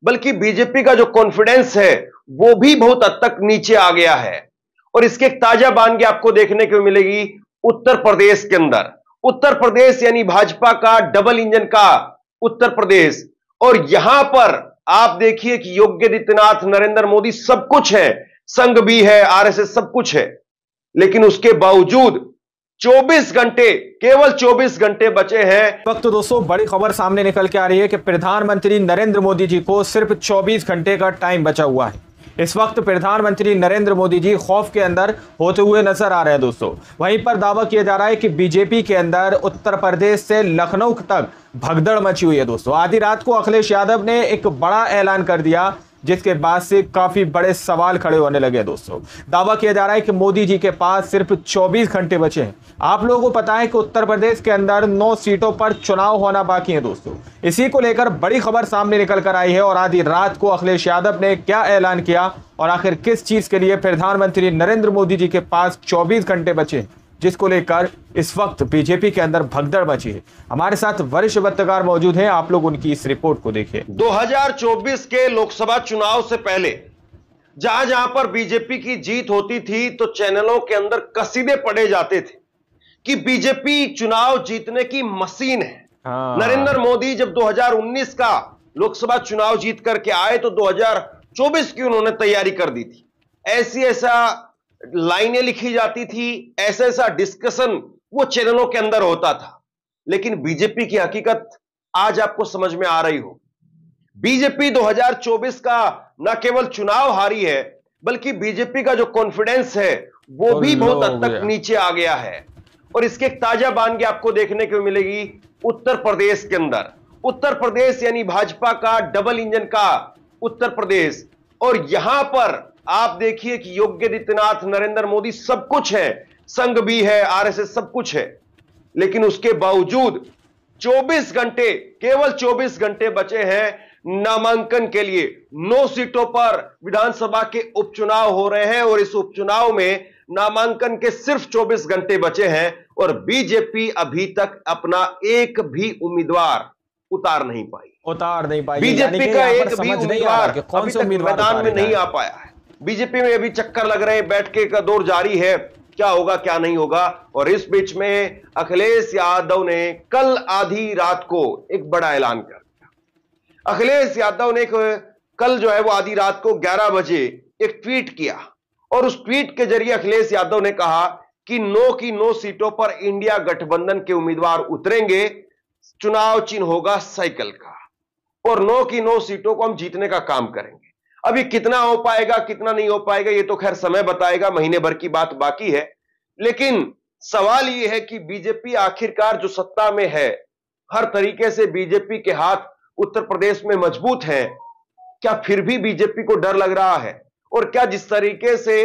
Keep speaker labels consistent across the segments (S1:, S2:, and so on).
S1: बल्कि बीजेपी का जो कॉन्फिडेंस है वो भी बहुत हद तक नीचे आ गया है। और इसकी एक ताजा बानगी आपको देखने को मिलेगी उत्तर प्रदेश के अंदर। उत्तर प्रदेश यानी भाजपा का डबल इंजन का उत्तर प्रदेश, और यहां पर आप देखिए कि योगी आदित्यनाथ, नरेंद्र मोदी सब कुछ है, संघ भी है, आरएसएस सब कुछ है, लेकिन उसके बावजूद 24 घंटे, केवल 24 घंटे बचे हैं।
S2: वक्त दोस्तों बड़ी खबर सामने निकल के आ रही है कि प्रधानमंत्री नरेंद्र मोदी जी को सिर्फ 24 घंटे का टाइम बचा हुआ है। इस वक्त प्रधानमंत्री नरेंद्र मोदी जी खौफ के अंदर होते हुए नजर आ रहे हैं दोस्तों। वहीं पर दावा किया जा रहा है कि बीजेपी के अंदर उत्तर प्रदेश से लखनऊ तक भगदड़ मची हुई है दोस्तों। आधी रात को अखिलेश यादव ने एक बड़ा ऐलान कर दिया, जिसके बाद से काफी बड़े सवाल खड़े होने लगे दोस्तों। दावा किया जा रहा है कि मोदी जी के पास सिर्फ 24 घंटे बचे हैं। आप लोगों को पता है कि उत्तर प्रदेश के अंदर 9 सीटों पर चुनाव होना बाकी है दोस्तों। इसी को लेकर बड़ी खबर सामने निकल कर आई है और आधी रात को अखिलेश यादव ने क्या ऐलान किया और आखिर किस चीज के लिए प्रधानमंत्री नरेंद्र मोदी जी के पास 24 घंटे बचे, जिसको लेकर इस वक्त बीजेपी के अंदर भगदड़ मची है। हमारे साथ वरिष्ठ पत्रकार मौजूद हैं, आप लोग उनकी इस रिपोर्ट को देखिए।
S1: 2024 के लोकसभा चुनाव से पहले जहां जहां पर बीजेपी की जीत होती थी तो चैनलों के अंदर कसीदे पढ़े जाते थे कि बीजेपी चुनाव जीतने की मशीन है। नरेंद्र मोदी जब 2019 का लोकसभा चुनाव जीत करके आए तो 2024 की उन्होंने तैयारी कर दी थी। ऐसा लाइनें लिखी जाती थी, ऐसा डिस्कशन वो चैनलों के अंदर होता था। लेकिन बीजेपी की हकीकत आज आपको समझ में आ रही हो। बीजेपी 2024 का न केवल चुनाव हारी है, बल्कि बीजेपी का जो कॉन्फिडेंस है वो भी बहुत हद तक नीचे आ गया है। और इसकी एक ताजा बानगी आपको देखने को मिलेगी उत्तर प्रदेश के अंदर। उत्तर प्रदेश यानी भाजपा का डबल इंजन का उत्तर प्रदेश, और यहां पर आप देखिए कि योगी आदित्यनाथ, नरेंद्र मोदी सब कुछ है, संघ भी है, आरएसएस सब कुछ है, लेकिन उसके बावजूद 24 घंटे, केवल 24 घंटे बचे हैं नामांकन के लिए। 9 सीटों पर विधानसभा के उपचुनाव हो रहे हैं और इस उपचुनाव में नामांकन के सिर्फ 24 घंटे बचे हैं और बीजेपी अभी तक अपना एक भी उम्मीदवार उतार नहीं पाई। बीजेपी का एक भी उम्मीदवार अभी तक मैदान में नहीं आ पाया है। बीजेपी में अभी चक्कर लग रहे हैं, बैठके का दौर जारी है, क्या होगा क्या नहीं होगा। और इस बीच में अखिलेश यादव ने कल आधी रात को एक बड़ा ऐलान कर दिया। अखिलेश यादव ने कल जो है वो आधी रात को 11 बजे एक ट्वीट किया और उस ट्वीट के जरिए अखिलेश यादव ने कहा कि 9 की 9 सीटों पर इंडिया गठबंधन के उम्मीदवार उतरेंगे, चुनाव चिन्ह होगा साइकिल का, और 9 की 9 सीटों को हम जीतने का काम करेंगे। अभी कितना हो पाएगा कितना नहीं हो पाएगा ये तो खैर समय बताएगा, महीने भर की बात बाकी है। लेकिन सवाल यह है कि बीजेपी आखिरकार जो सत्ता में है, हर तरीके से बीजेपी के हाथ उत्तर प्रदेश में मजबूत हैं, क्या फिर भी बीजेपी को डर लग रहा है? और क्या जिस तरीके से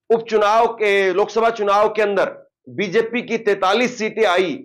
S1: उपचुनाव के, लोकसभा चुनाव के अंदर बीजेपी की 43 सीटें आई,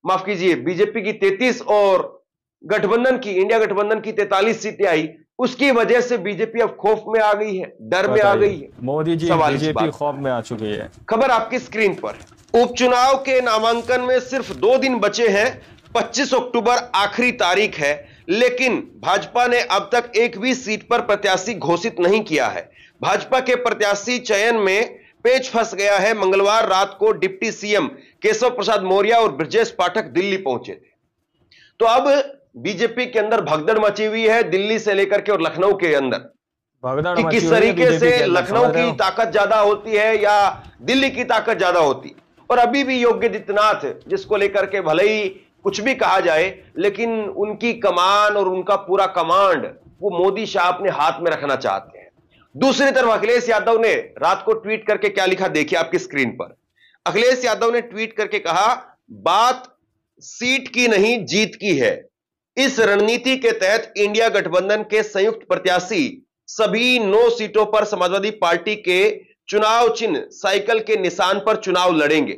S1: माफ कीजिए बीजेपी की 33 और गठबंधन की, इंडिया गठबंधन की 43 सीटें आई, उसकी वजह से बीजेपी अब खौफ में आ गई है, डर में आ गई है।
S2: मोदी जी बीजेपी खौफ में आ चुकी है।
S1: खबर आपकी स्क्रीन पर। उपचुनाव के नामांकन में सिर्फ 2 दिन बचे हैं, 25 अक्टूबर आखिरी तारीख है, लेकिन भाजपा ने अब तक एक भी सीट पर प्रत्याशी घोषित नहीं किया है। भाजपा के प्रत्याशी चयन में पेच फंस गया है। मंगलवार रात को डिप्टी सीएम केशव प्रसाद मौर्य और ब्रजेश पाठक दिल्ली पहुंचे थे। तो अब बीजेपी के अंदर भगदड़ मची हुई है, दिल्ली से लेकर के और लखनऊ के अंदर, कि किस तरीके से लखनऊ की ताकत ज्यादा होती है या दिल्ली की ताकत ज्यादा होती है। और अभी भी योगी आदित्यनाथ, जिसको लेकर के भले ही कुछ भी कहा जाए, लेकिन उनकी कमान और उनका पूरा कमांड वो मोदी शाह अपने हाथ में रखना चाहते हैं। दूसरी तरफ अखिलेश यादव ने रात को ट्वीट करके क्या लिखा देखिए आपकी स्क्रीन पर। अखिलेश यादव ने ट्वीट करके कहा, बात सीट की नहीं जीत की है। इस रणनीति के तहत इंडिया गठबंधन के संयुक्त प्रत्याशी सभी 9 सीटों पर समाजवादी पार्टी के चुनाव चिन्ह साइकिल के निशान पर चुनाव लड़ेंगे।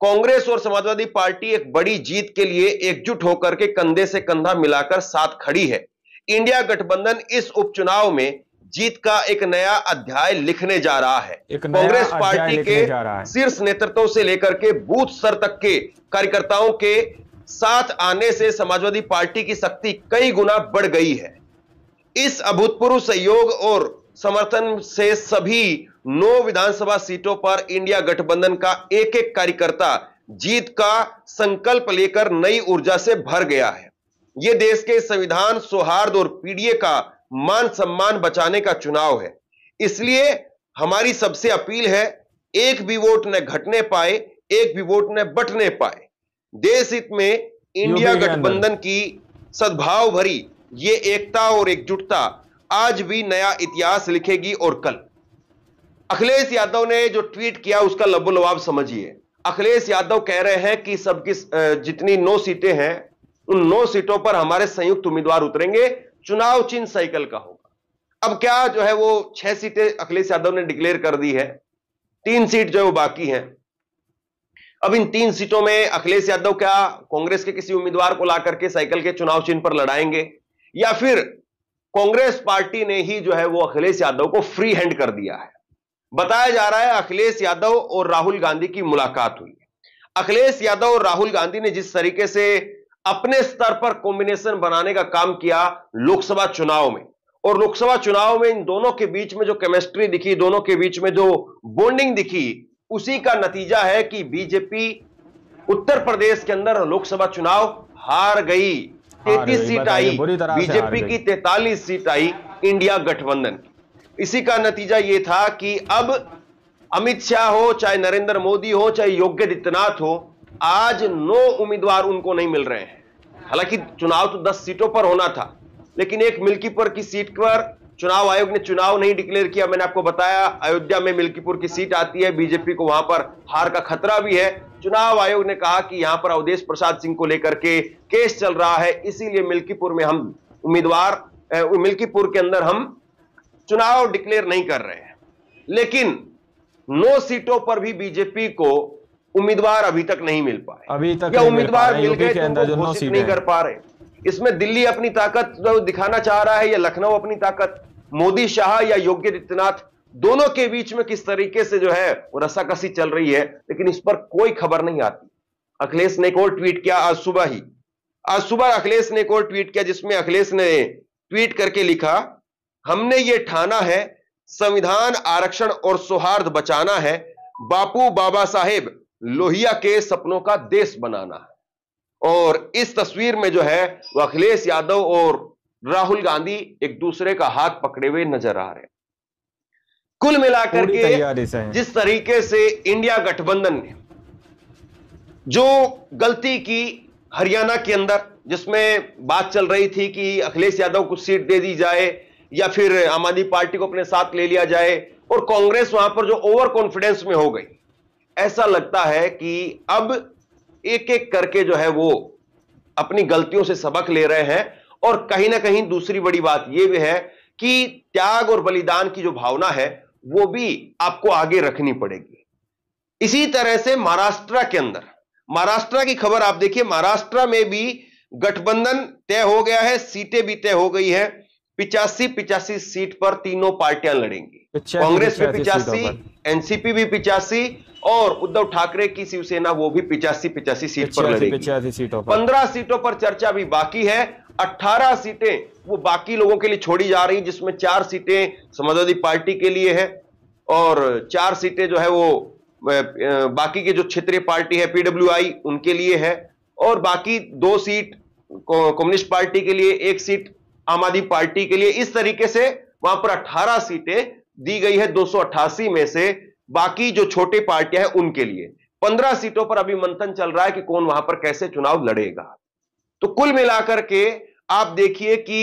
S1: कांग्रेस और समाजवादी पार्टी एक बड़ी जीत के लिए एकजुट होकर के कंधे से कंधा मिलाकर साथ खड़ी है। इंडिया गठबंधन इस उपचुनाव में जीत का एक नया अध्याय लिखने जा रहा है। कांग्रेस पार्टी के शीर्ष नेतृत्व से लेकर के बूथ स्तर तक के कार्यकर्ताओं के साथ आने से समाजवादी पार्टी की शक्ति कई गुना बढ़ गई है। इस अभूतपूर्व सहयोग और समर्थन से सभी 9 विधानसभा सीटों पर इंडिया गठबंधन का एक एक कार्यकर्ता जीत का संकल्प लेकर नई ऊर्जा से भर गया है। यह देश के संविधान, सौहार्द और पीडीए का मान सम्मान बचाने का चुनाव है। इसलिए हमारी सबसे अपील है, एक भी वोट न घटने पाए, एक भी वोट न बंटने पाए। देश हित में इंडिया गठबंधन की सद्भाव भरी ये एकता और एकजुटता आज भी नया इतिहास लिखेगी। और कल अखिलेश यादव ने जो ट्वीट किया उसका लबोलबाब समझिए। अखिलेश यादव कह रहे हैं कि सबकी जितनी 9 सीटें हैं उन 9 सीटों पर हमारे संयुक्त उम्मीदवार उतरेंगे, चुनाव चिन्ह साइकिल का होगा। अब क्या जो है वो 6 सीटें अखिलेश यादव ने डिक्लेयर कर दी है, 3 सीट जो है वो बाकी हैं। अब इन 3 सीटों में अखिलेश यादव क्या कांग्रेस के किसी उम्मीदवार को ला करके साइकिल के चुनाव चिन्ह पर लड़ाएंगे, या फिर कांग्रेस पार्टी ने ही जो है वो अखिलेश यादव को फ्री हैंड कर दिया है। बताया जा रहा है अखिलेश यादव और राहुल गांधी की मुलाकात हुई है। अखिलेश यादव और राहुल गांधी ने जिस तरीके से अपने स्तर पर कॉम्बिनेशन बनाने का काम किया लोकसभा चुनाव में, और लोकसभा चुनाव में इन दोनों के बीच में जो केमिस्ट्री दिखी, दोनों के बीच में जो बॉन्डिंग दिखी, उसी का नतीजा है कि बीजेपी उत्तर प्रदेश के अंदर लोकसभा चुनाव हार गई। 33 सीट आई बीजेपी की, 43 सीट आई इंडिया गठबंधन की। इसी का नतीजा यह था कि अब अमित शाह हो, चाहे नरेंद्र मोदी हो, चाहे योगी आदित्यनाथ हो, आज 9 उम्मीदवार उनको नहीं मिल रहे हैं। हालांकि चुनाव तो 10 सीटों पर होना था, लेकिन एक मिल्कीपुर की सीट पर चुनाव आयोग ने चुनाव नहीं डिक्लेयर किया। मैंने आपको बताया अयोध्या में मिल्कीपुर की सीट आती है, बीजेपी को वहां पर हार का खतरा भी है। चुनाव आयोग ने कहा कि यहां पर अवधेश प्रसाद सिंह को लेकर के केस चल रहा है, इसीलिए मिल्कीपुर में हम मिल्कीपुर के अंदर हम चुनाव डिक्लेयर नहीं कर रहे हैं। लेकिन 9 सीटों पर भी बीजेपी को उम्मीदवार अभी तक नहीं मिल पाए,
S2: अभी तक
S1: या उम्मीदवार मिल गए तो घोषित नहीं कर पा रहे। इसमें दिल्ली अपनी ताकत दिखाना चाह रहा है या लखनऊ अपनी ताकत, मोदी शाह या योगी आदित्यनाथ, दोनों के बीच में किस तरीके से जो है वो रस्साकसी चल रही है, लेकिन इस पर कोई खबर नहीं आती। अखिलेश ने एक और ट्वीट किया आज सुबह अखिलेश ने एक और ट्वीट किया, जिसमें अखिलेश ने ट्वीट करके लिखा, हमने ये ठाना है संविधान, आरक्षण और सौहार्द बचाना है, बापू बाबा साहेब लोहिया के सपनों का देश बनाना है। और इस तस्वीर में जो है वो अखिलेश यादव और राहुल गांधी एक दूसरे का हाथ पकड़े हुए नजर आ रहे हैं। कुल मिलाकर के जिस तरीके से इंडिया गठबंधन ने जो गलती की हरियाणा के अंदर, जिसमें बात चल रही थी कि अखिलेश यादव को सीट दे दी जाए या फिर आम आदमी पार्टी को अपने साथ ले लिया जाए, और कांग्रेस वहां पर जो ओवर कॉन्फिडेंस में हो गई, ऐसा लगता है कि अब एक एक करके जो है वो अपनी गलतियों से सबक ले रहे हैं। और कहीं ना कहीं दूसरी बड़ी बात यह भी है कि त्याग और बलिदान की जो भावना है वो भी आपको आगे रखनी पड़ेगी। इसी तरह से महाराष्ट्र के अंदर, महाराष्ट्र की खबर आप देखिए, महाराष्ट्र में भी गठबंधन तय हो गया है, सीटें भी तय हो गई है। 85 सीट पर तीनों पार्टियां लड़ेंगी, कांग्रेस भी 85, एनसीपी भी 85 और उद्धव ठाकरे की शिवसेना वो भी 85 सीट पर लड़ेगी। 15 सीटों पर चर्चा भी बाकी है। 18 सीटें वो बाकी लोगों के लिए छोड़ी जा रही, जिसमें 4 सीटें समाजवादी पार्टी के लिए है और 4 सीटें जो है वो बाकी के जो क्षेत्रीय पार्टी है पीडब्ल्यूआई उनके लिए है, और बाकी 2 सीट कम्युनिस्ट पार्टी के लिए, 1 सीट आम आदमी पार्टी के लिए। इस तरीके से वहां पर 18 सीटें दी गई है 288 में से, बाकी जो छोटी पार्टियां हैं उनके लिए 15 सीटों पर अभी मंथन चल रहा है कि कौन वहां पर कैसे चुनाव लड़ेगा। तो कुल मिलाकर के आप देखिए कि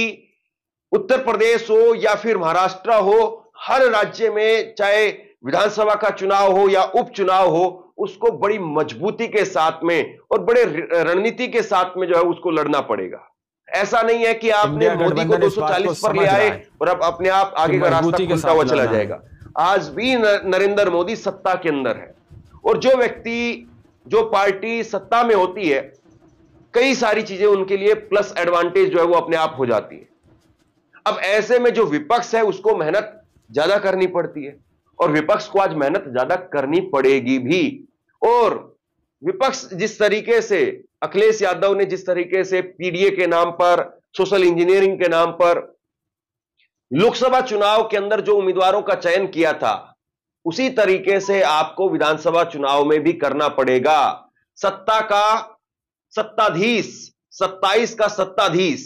S1: उत्तर प्रदेश हो या फिर महाराष्ट्र हो, हर राज्य में चाहे विधानसभा का चुनाव हो या उपचुनाव हो, उसको बड़ी मजबूती के साथ में और बड़े रणनीति के साथ में जो है उसको लड़ना पड़ेगा। ऐसा नहीं है कि आपने मोदी को 240 पर ले आए और अब अपने आप आगे का रास्ता खुलता हुआ चला जाएगा। आज भी नरेंद्र मोदी सत्ता के अंदर है, और जो व्यक्ति, जो पार्टी सत्ता में होती है, कई सारी चीजें उनके लिए प्लस एडवांटेज जो है वो अपने आप हो जाती है। अब ऐसे में जो विपक्ष है उसको मेहनत ज्यादा करनी पड़ती है, और विपक्ष को आज मेहनत ज्यादा करनी पड़ेगी भी। और विपक्ष जिस तरीके से, अखिलेश यादव ने जिस तरीके से पीडीए के नाम पर, सोशल इंजीनियरिंग के नाम पर लोकसभा चुनाव के अंदर जो उम्मीदवारों का चयन किया था उसी तरीके से आपको विधानसभा चुनाव में भी करना पड़ेगा। सत्ता का सत्ताधीश, 27 का सत्ताधीश,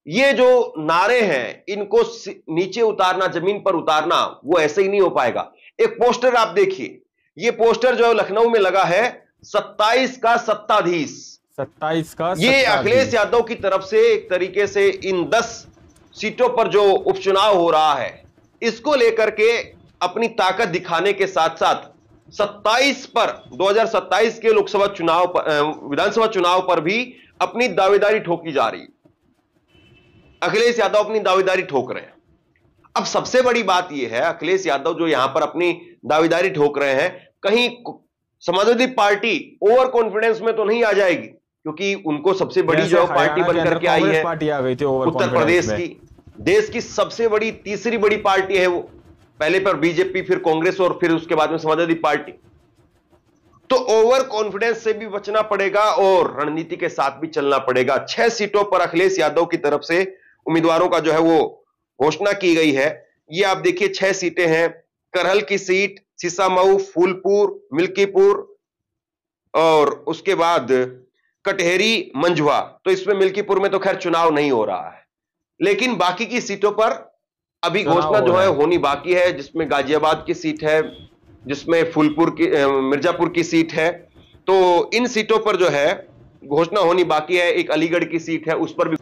S1: ये जो नारे हैं इनको नीचे उतारना, जमीन पर उतारना, वो ऐसे ही नहीं हो पाएगा। एक पोस्टर आप देखिए, ये पोस्टर जो लखनऊ में लगा है, 27 का सत्ताधीश,
S2: 27 का,
S1: ये अखिलेश यादव की तरफ से एक तरीके से इन 10 सीटों पर जो उपचुनाव हो रहा है इसको लेकर के अपनी ताकत दिखाने के साथ साथ 27 पर 2027 के लोकसभा चुनाव पर, विधानसभा चुनाव पर भी अपनी दावेदारी ठोकी जा रही। अखिलेश यादव अपनी दावेदारी ठोक रहे हैं। अब सबसे बड़ी बात यह है, अखिलेश यादव जो यहां पर अपनी दावेदारी ठोक रहे हैं, कहीं समाजवादी पार्टी ओवर कॉन्फिडेंस में तो नहीं आ जाएगी, क्योंकि उनको सबसे बड़ी जो पार्टी बनकर के आई है
S2: पार्टी आ गई थी
S1: उत्तर प्रदेश की, देश की सबसे बड़ी, तीसरी बड़ी पार्टी है वो, पहले पर बीजेपी, फिर कांग्रेस और फिर उसके बाद में समाजवादी पार्टी। तो ओवर कॉन्फिडेंस से भी बचना पड़ेगा और रणनीति के साथ भी चलना पड़ेगा। 6 सीटों पर अखिलेश यादव की तरफ से उम्मीदवारों का जो है वो घोषणा की गई है। ये आप देखिए 6 सीटें हैं, करहल की सीट, सीसामऊ, फूलपुर, मिल्कीपुर और उसके बाद कटहेरी, मंझवा। तो इसमें मिल्कीपुर में तो खैर चुनाव नहीं हो रहा है, लेकिन बाकी की सीटों पर अभी घोषणा जो है होनी बाकी है, जिसमें गाजियाबाद की सीट है, जिसमें फूलपुर की, मिर्जापुर की सीट है। तो इन सीटों पर जो है घोषणा होनी बाकी है। एक अलीगढ़ की सीट है, उस पर भी।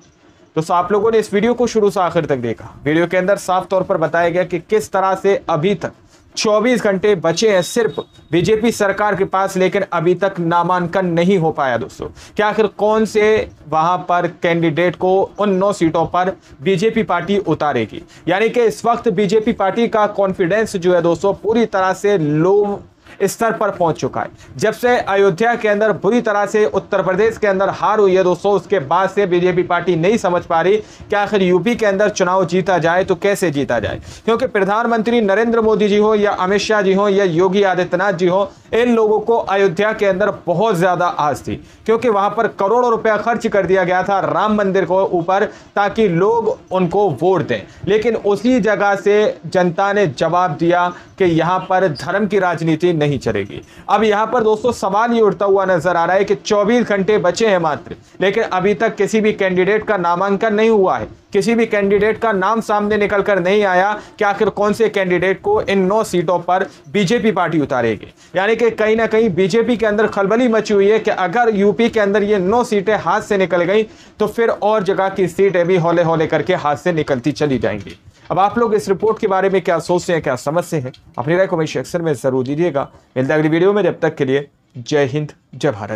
S2: तो आप लोगों ने इस वीडियो को शुरू से आखिर तक देखा। वीडियो के अंदर साफ तौर पर बताया गया कि किस तरह से अभी तक 24 घंटे बचे हैं सिर्फ बीजेपी सरकार के पास, लेकिन अभी तक नामांकन नहीं हो पाया। दोस्तों, क्या आखिर कौन से वहां पर कैंडिडेट को उन 9 सीटों पर बीजेपी पार्टी उतारेगी? यानी कि इस वक्त बीजेपी पार्टी का कॉन्फिडेंस जो है दोस्तों पूरी तरह से लो स्तर पर पहुंच चुका है। जब से अयोध्या के अंदर बुरी तरह से उत्तर प्रदेश के अंदर हार हुई है दोस्तों, उसके बाद से बीजेपी पार्टी नहीं समझ पा रही कि आखिर यूपी के अंदर चुनाव जीता जाए तो कैसे जीता जाए, क्योंकि प्रधानमंत्री नरेंद्र मोदी जी हो या अमित शाह जी हो या योगी आदित्यनाथ जी हो, इन लोगों को अयोध्या के अंदर बहुत ज्यादा आस थी, क्योंकि वहां पर करोड़ों रुपया खर्च कर दिया गया था राम मंदिर को ऊपर ताकि लोग उनको वोट दें। लेकिन उसी जगह से जनता ने जवाब दिया कि यहां पर धर्म की राजनीति नहीं चलेगी। अब यहां पर दोस्तों सवाल ये उठता हुआ नजर आ रहा है कि 24 घंटे बचे हैं मात्र, लेकिन अभी तक किसी भी कैंडिडेट का नामांकन नहीं हुआ है, किसी भी कैंडिडेट का नाम सामने निकलकर नहीं आया कि आखिर कौन से कैंडिडेट को इन 9 सीटों पर बीजेपी पार्टी उतारेगी। यानी कि कहीं ना कहीं बीजेपी के अंदर खलबली मची हुई है कि अगर यूपी के अंदर ये 9 सीटें हाथ से निकल गई तो फिर और जगह की सीटें भी हौले हौले करके हाथ से निकलती चली जाएंगी। अब आप लोग इस रिपोर्ट के बारे में क्या सोचते हैं, क्या समझते हैं? अपनी राय कमेंट सेक्शन में जरूर दीजिएगा। मिलते हैं अगली वीडियो में, जब तक के लिए जय हिंद, जय भारत।